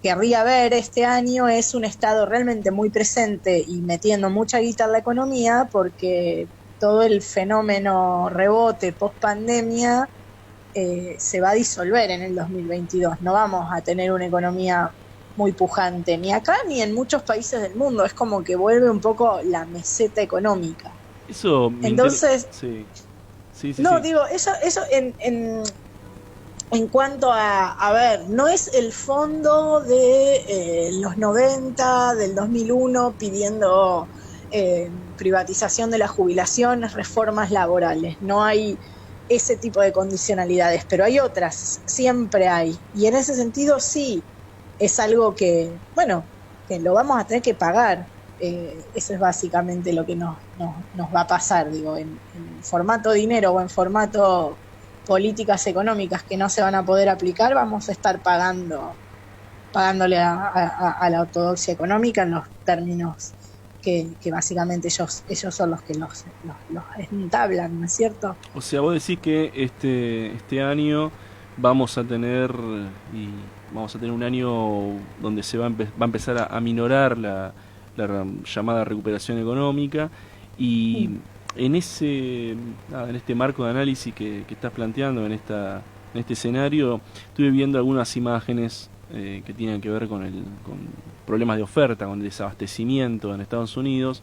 querría ver este año es un Estado realmente muy presente y metiendo mucha guita en la economía, porque todo el fenómeno rebote post-pandemia se va a disolver en el 2022. No vamos a tener una economía muy pujante, ni acá ni en muchos países del mundo. Es como que vuelve un poco la meseta económica.
Eso me
Entonces,
sí.
no,
Sí.
digo, eso en cuanto a ver, no es el fondo de los 90, del 2001, pidiendo privatización de las jubilaciones, reformas laborales. No hay ese tipo de condicionalidades, pero hay otras, siempre hay. Y en ese sentido sí, es algo que, bueno, que lo vamos a tener que pagar. Eso es básicamente lo que nos va a pasar, digo, en formato dinero o en formato políticas económicas que no se van a poder aplicar, vamos a estar pagándole a la ortodoxia económica en los términos que básicamente ellos son los que los entablan, ¿no es cierto?
O sea, vos decís que este año vamos a tener un año donde se va a empezar a minorar la llamada recuperación económica, y en este marco de análisis que estás planteando, en este escenario, estuve viendo algunas imágenes que tienen que ver con problemas de oferta, con desabastecimiento en Estados Unidos,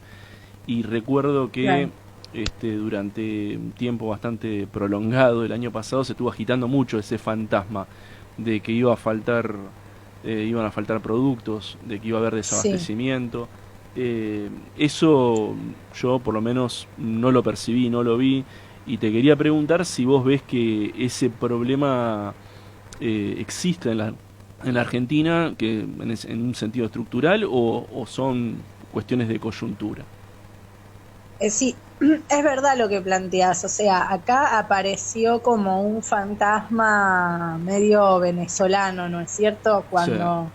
y recuerdo que
Claro.
Durante un tiempo bastante prolongado el año pasado se estuvo agitando mucho ese fantasma de que iban a faltar productos, de que iba a haber desabastecimiento. Eso yo por lo menos no lo percibí, no lo vi, y te quería preguntar si vos ves que ese problema existe en la Argentina, que en un sentido estructural, o son cuestiones de coyuntura.
Sí, es verdad lo que planteás, o sea, acá apareció como un fantasma medio venezolano, ¿no es cierto? Cuando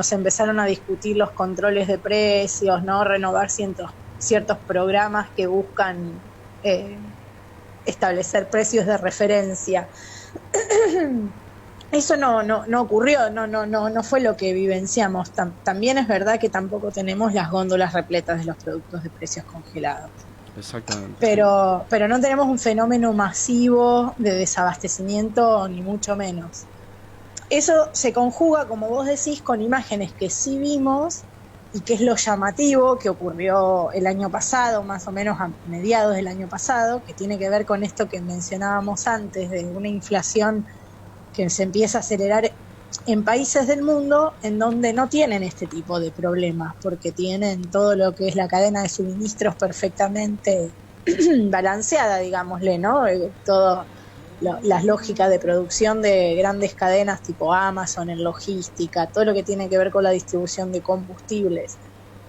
se empezaron a discutir los controles de precios, ¿no? Renovar ciertos programas que buscan establecer precios de referencia. Eso no ocurrió, no fue lo que vivenciamos. También es verdad que tampoco tenemos las góndolas repletas de los productos de precios congelados.
Exactamente.
Pero no tenemos un fenómeno masivo de desabastecimiento, ni mucho menos. Eso se conjuga, como vos decís, con imágenes que sí vimos, y que es lo llamativo que ocurrió el año pasado, más o menos a mediados del año pasado, que tiene que ver con esto que mencionábamos antes, de una inflación que se empieza a acelerar en países del mundo en donde no tienen este tipo de problemas, porque tienen todo lo que es la cadena de suministros perfectamente balanceada, digámosle, ¿no? Todo las lógicas de producción de grandes cadenas tipo Amazon en logística, todo lo que tiene que ver con la distribución de combustibles,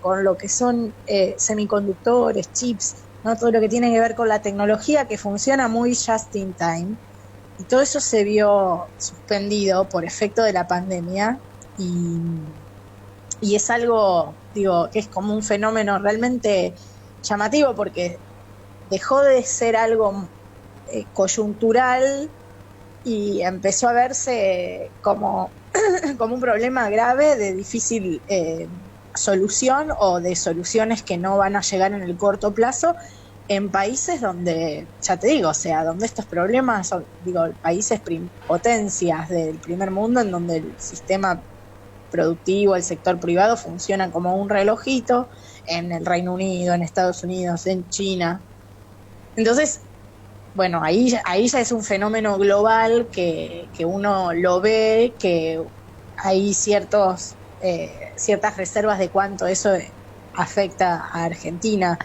con lo que son semiconductores, chips, ¿no? Todo lo que tiene que ver con la tecnología que funciona muy just in time. Y todo eso se vio suspendido por efecto de la pandemia, y es algo, digo, que es como un fenómeno realmente llamativo, porque dejó de ser algo coyuntural y empezó a verse como un problema grave de difícil solución, o de soluciones que no van a llegar en el corto plazo, en países donde, ya te digo, o sea, donde estos problemas son, digo, países potencias del primer mundo, en donde el sistema productivo, el sector privado funciona como un relojito, en el Reino Unido, en Estados Unidos, en China. Entonces, bueno, ahí ya es un fenómeno global que uno lo ve, que hay ciertas reservas de cuánto eso afecta a Argentina.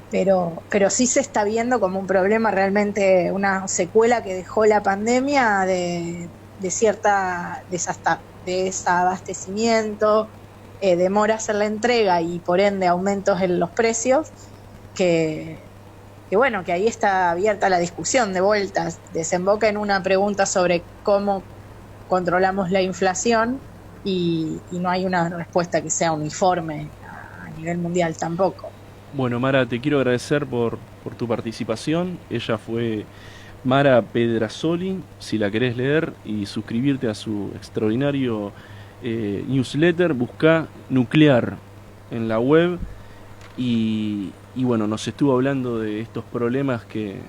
Pero sí se está viendo como un problema realmente, una secuela que dejó la pandemia de cierta desabastecimiento, demoras en la entrega y por ende aumentos en los precios, que bueno, que ahí está abierta la discusión de vueltas, desemboca en una pregunta sobre cómo controlamos la inflación, y no hay una respuesta que sea uniforme a nivel mundial tampoco.
Bueno, Mara, te quiero agradecer por tu participación. Ella fue Mara Pedrasoli. Si la querés leer y suscribirte a su extraordinario newsletter, busca Nuclear en la web. Y bueno, nos estuvo hablando de estos problemas que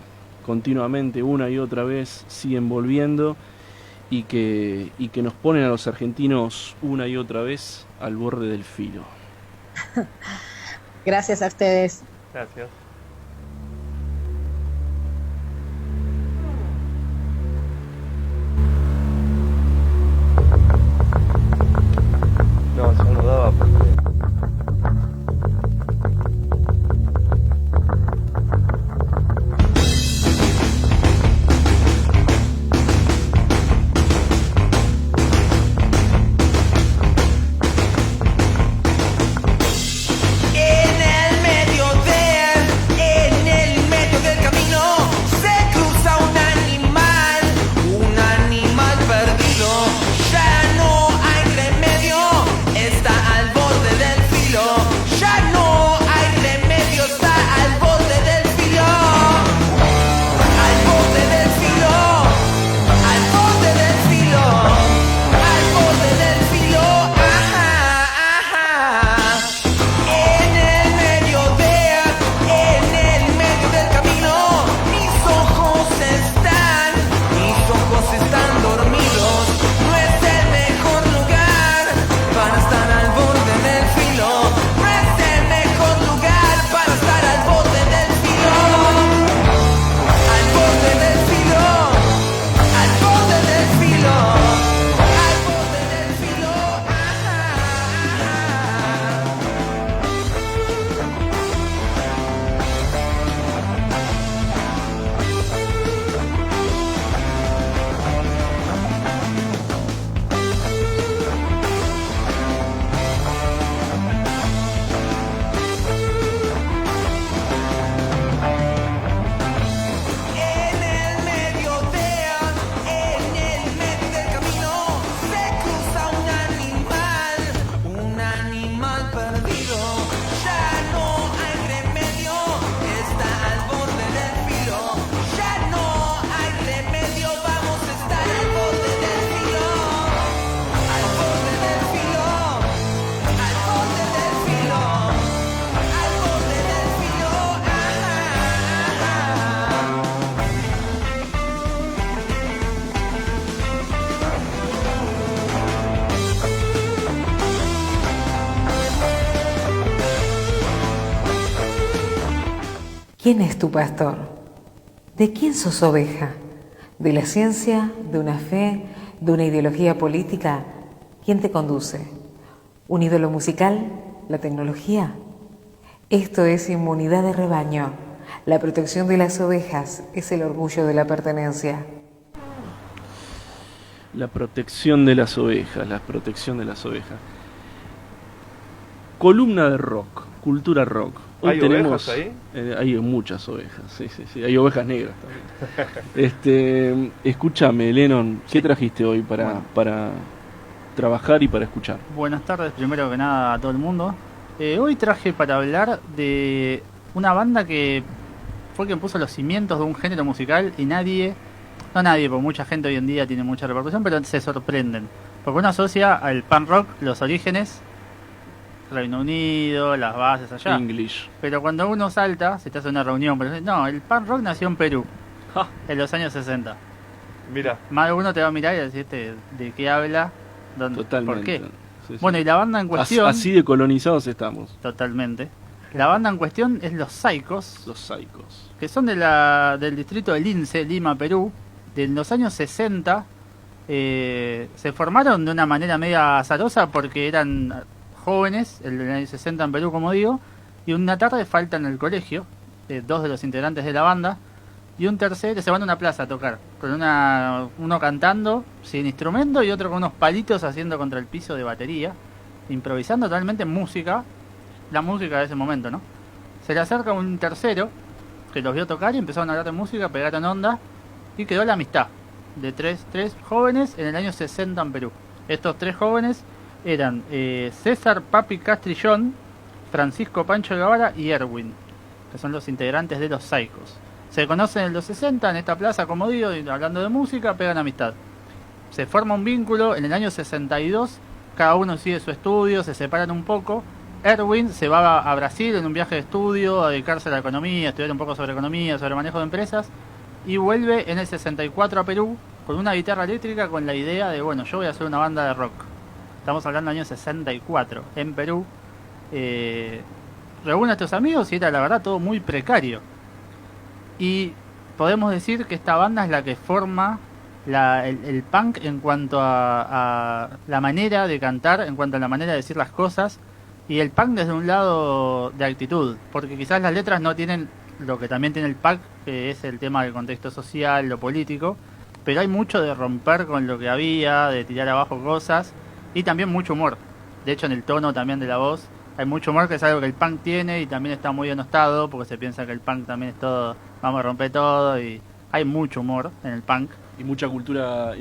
continuamente, una y otra vez, siguen volviendo. y que nos ponen a los argentinos una y otra vez al borde del filo.
Gracias a ustedes.
Gracias. No, saludaba porque...
¿Quién es tu pastor? ¿De quién sos oveja? ¿De la ciencia? ¿De una fe? ¿De una ideología política? ¿Quién te conduce? ¿Un ídolo musical? ¿La tecnología? Esto es inmunidad de rebaño. La protección de las ovejas es el orgullo de la pertenencia.
La protección de las ovejas, la protección de las ovejas. Columna de rock, cultura rock. Hoy
¿Hay
tenemos,
ovejas ahí?
Hay muchas ovejas, sí. Hay ovejas negras también. Escúchame, Lennon, ¿qué trajiste hoy para trabajar y para escuchar?
Buenas tardes, primero que nada a todo el mundo. Hoy traje para hablar de una banda que fue quien puso los cimientos de un género musical y porque mucha gente hoy en día tiene mucha repercusión, pero se sorprenden. Porque uno asocia al punk rock los orígenes, Reino Unido, las bases allá.
English.
Pero cuando uno salta, se te hace una reunión, pero no, el punk rock nació en Perú, en los años 60.
Mira.
Más de uno te va a mirar y decirte de qué habla,
Totalmente.
por qué.
Sí.
Bueno, y la banda en cuestión...
Así de colonizados estamos.
Totalmente. La banda en cuestión es Los Saicos.
Los Saicos.
Que son del distrito de Lince, Lima, Perú. De los años 60. Se formaron de una manera media azarosa porque eran jóvenes, en el año 60 en Perú, como digo. Y una tarde faltan en el colegio, dos de los integrantes de la banda. Y un tercero se van a una plaza a tocar, con uno cantando sin instrumento y otro con unos palitos haciendo contra el piso de batería, improvisando totalmente música, la música de ese momento, ¿no? Se le acerca un tercero que los vio tocar y empezaron a hablar de música, pegaron onda y quedó la amistad de tres jóvenes en el año 60 en Perú. Estos tres jóvenes eran César Papi Castrillón, Francisco Pancho Guevara y Erwin, que son los integrantes de Los Saicos. Se conocen en los 60 en esta plaza, como digo, y hablando de música, pegan amistad. Se forma un vínculo en el año 62, cada uno sigue su estudio, se separan un poco. Erwin se va a Brasil en un viaje de estudio, a dedicarse a la economía, a estudiar un poco sobre economía, sobre manejo de empresas, y vuelve en el 64 a Perú con una guitarra eléctrica con la idea de, bueno, yo voy a hacer una banda de rock. Estamos hablando del año 64, en Perú. Reúne a estos amigos y era la verdad todo muy precario. Y podemos decir que esta banda es la que forma el punk en cuanto a la manera de cantar, en cuanto a la manera de decir las cosas. Y el punk desde un lado de actitud, porque quizás las letras no tienen lo que también tiene el punk, que es el tema del contexto social, lo político, pero hay mucho de romper con lo que había, de tirar abajo cosas, y también mucho humor. De hecho, en el tono también de la voz hay mucho humor, que es algo que el punk tiene y también está muy denostado, porque se piensa que el punk también es todo, vamos a romper todo, y hay mucho humor en el punk.
Y mucha cultura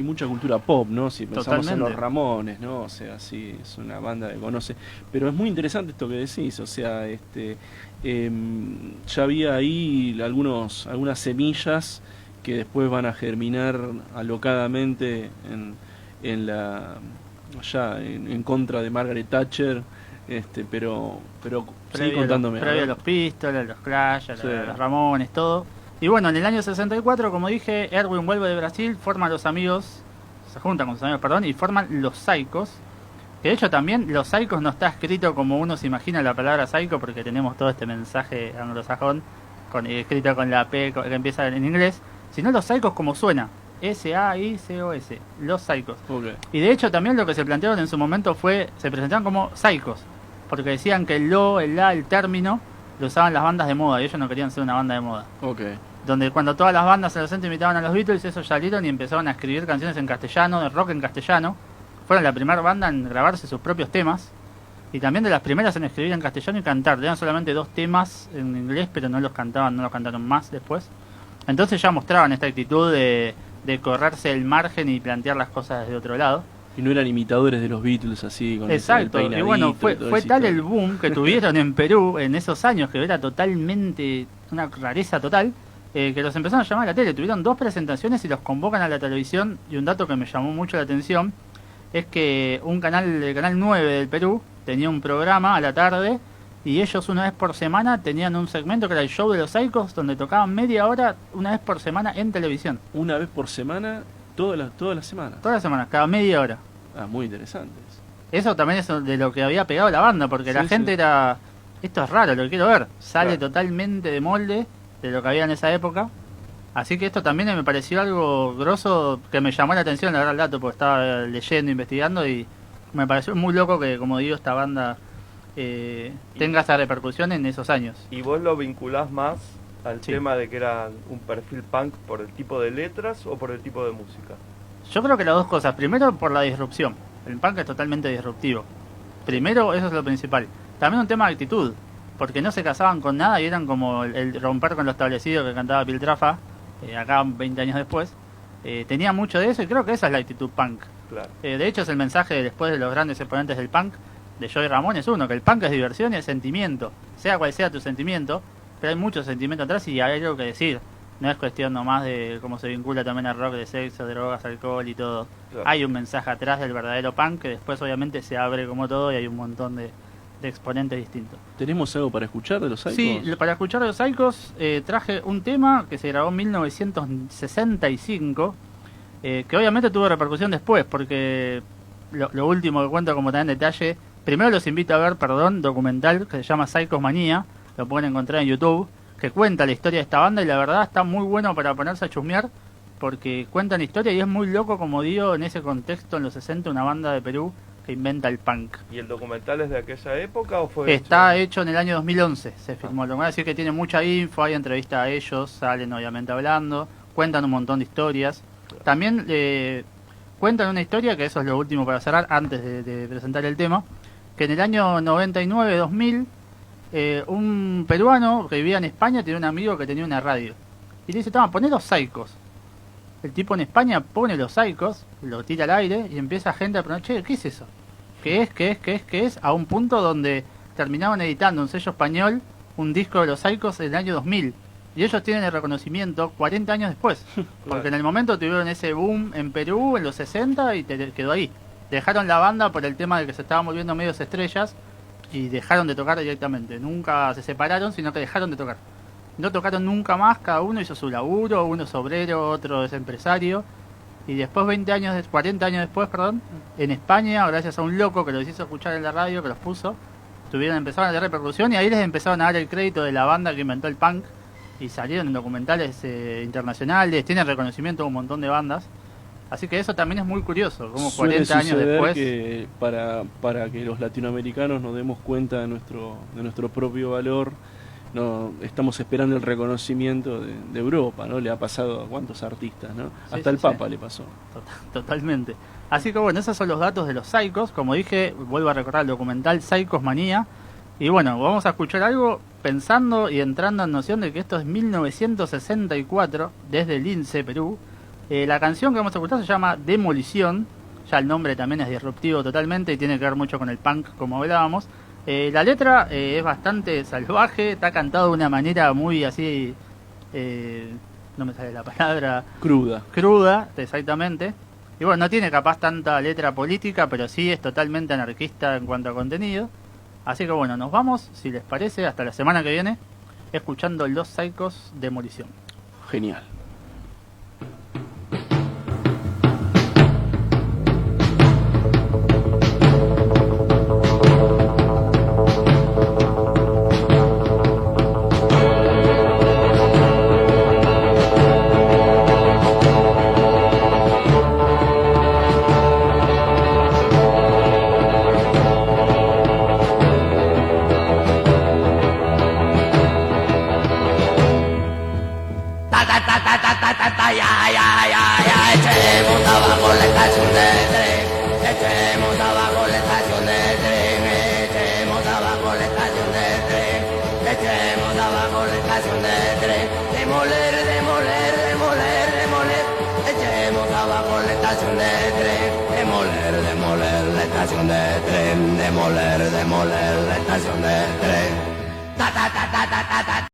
pop, ¿no? Si pensamos
Totalmente.
en los Ramones, ¿no? O sea, sí, es una banda que conoce. Pero es muy interesante esto que decís, o sea, ya había ahí algunas semillas que después van a germinar alocadamente en contra de Margaret Thatcher, pero sigue contándome.
Previo a los Pistols, a los Clash, a los Ramones, todo. Y bueno, en el año 64, como dije, Erwin vuelve de Brasil, forma los amigos, se juntan con sus amigos, perdón, y forman los Psychos. Que de hecho también los Psychos no está escrito como uno se imagina la palabra Psycho, porque tenemos todo este mensaje anglosajón escrito con la P que empieza en inglés, sino los Psychos como suena, S-A-I-C-O-S, los Psychos.
Okay.
Y de hecho también lo que se plantearon en su momento se presentaron como Psychos, porque decían que el término lo usaban las bandas de moda y ellos no querían ser una banda de moda.
Okay.
Donde cuando todas las bandas en el centro imitaban a los Beatles, ellos salieron y empezaron a escribir canciones en castellano, de rock en castellano. Fueron la primera banda en grabarse sus propios temas y también de las primeras en escribir en castellano y cantar. Tenían solamente 2 temas en inglés, pero no los cantaron más después. Entonces ya mostraban esta actitud de correrse el margen y plantear las cosas desde otro lado.
Y no eran imitadores de los Beatles así con
Exacto,
el
y bueno, fue tal
historia.
el boom que tuvieron en Perú en esos años, que era totalmente una rareza total, que los empezaron a llamar a la tele. Tuvieron 2 presentaciones y los convocan a la televisión. Y un dato que me llamó mucho la atención es que el canal 9 del Perú tenía un programa a la tarde y ellos una vez por semana tenían un segmento que era el show de los Psychos, donde tocaban media hora una vez por semana en televisión.
¿Una vez por semana? ¿Toda la semana?
Todas las semanas, cada media hora.
Ah, muy interesante.
Eso también es de lo que había pegado la banda, porque la gente era... Esto es raro, lo quiero ver. Sale totalmente de molde de lo que había en esa época. Así que esto también me pareció algo grosso que me llamó la atención, la verdad, el dato, porque estaba leyendo, investigando y me pareció muy loco que, como digo, esta banda tenga esa repercusión en esos años.
¿Y vos lo vinculás más al tema de que era un perfil punk por el tipo de letras o por el tipo de música?
Yo creo que las 2 cosas. Primero, por la disrupción. El punk es totalmente disruptivo. Primero, eso es lo principal. También un tema de actitud, porque no se casaban con nada y eran como el romper con lo establecido que cantaba Piltrafa, acá 20 años después. Tenía mucho de eso y creo que esa es la actitud punk.
Claro.
De hecho, es el mensaje después de los grandes exponentes del punk, de Joey Ramón, es uno, que el punk es diversión y es sentimiento. Sea cual sea tu sentimiento, pero hay mucho sentimiento atrás y hay algo que decir. No es cuestión nomás de cómo se vincula también al rock de sexo, drogas, alcohol y todo.
Claro.
Hay un mensaje atrás del verdadero punk que después obviamente se abre como todo y hay un montón de exponentes distintos.
¿Tenemos algo para escuchar de los Psychos?
Sí, para escuchar de los Psychos traje un tema que se grabó en 1965, que obviamente tuvo repercusión después, porque lo último que cuento como también detalle, primero los invito a ver, documental que se llama Psychos Manía, lo pueden encontrar en YouTube, que cuenta la historia de esta banda y la verdad está muy bueno para ponerse a chusmear, porque cuentan la historia y es muy loco, como digo, en ese contexto, en los 60, una banda de Perú que inventa el punk.
¿Y el documental es de aquella época o fue
Está hecho en el año 2011, se filmó. Lo que voy a decir que tiene mucha info, hay entrevistas a ellos, salen obviamente hablando, cuentan un montón de historias. También cuentan una historia, que eso es lo último para cerrar, antes de presentar el tema, que en el año 99-2000, un peruano que vivía en España tenía un amigo que tenía una radio. Y le dice, toma, poné los Psychos. El tipo en España pone los Psychos, lo tira al aire y empieza gente a preguntar, che, ¿qué es eso? ¿Qué es? A un punto donde terminaban editando un sello español un disco de los Psychos en el año 2000. Y ellos tienen el reconocimiento 40 años después. Porque en el momento tuvieron ese boom en Perú en los 60 y quedó ahí. Dejaron la banda por el tema de que se estaban volviendo medios estrellas y dejaron de tocar directamente. Nunca se separaron, sino que dejaron de tocar. No tocaron nunca más, cada uno hizo su laburo, uno es obrero, otro es empresario. Y después 40 años después, en España, gracias a un loco que los hizo escuchar en la radio, que los puso, empezaron a tener repercusión y ahí les empezaron a dar el crédito de la banda que inventó el punk y salieron en documentales internacionales, tienen reconocimiento de un montón de bandas. Así que eso también es muy curioso, como 40 años después.
Que para que los latinoamericanos nos demos cuenta de nuestro propio valor, no estamos esperando el reconocimiento de Europa, ¿no? Le ha pasado a cuántos artistas, ¿no? Hasta el Papa le pasó.
Totalmente. Así que bueno, esos son los datos de los Psychos. Como dije, vuelvo a recordar el documental Psychos Manía. Y bueno, vamos a escuchar algo pensando y entrando en noción de que esto es 1964, desde Lince, Perú. La canción que vamos a escuchar se llama Demolición. Ya el nombre también es disruptivo totalmente y tiene que ver mucho con el punk, como hablábamos. La letra es bastante salvaje, está cantado de una manera muy así, no me sale la palabra. Cruda, exactamente. Y bueno, no tiene capaz tanta letra política, pero sí es totalmente anarquista en cuanto a contenido. Así que bueno, nos vamos, si les parece, hasta la semana que viene, escuchando Los Psychos Demolición.
Genial.
Echemos abajo la estación de tren, echemos abajo la estación de tren, echemos abajo la estación de tren, echemos abajo la estación de tren, demoler, demoler, demoler, demoler, echemos abajo la estación de tren, demoler, demoler la estación de tren, demoler, demoler la estación de tren. Ta ta ta ta ta ta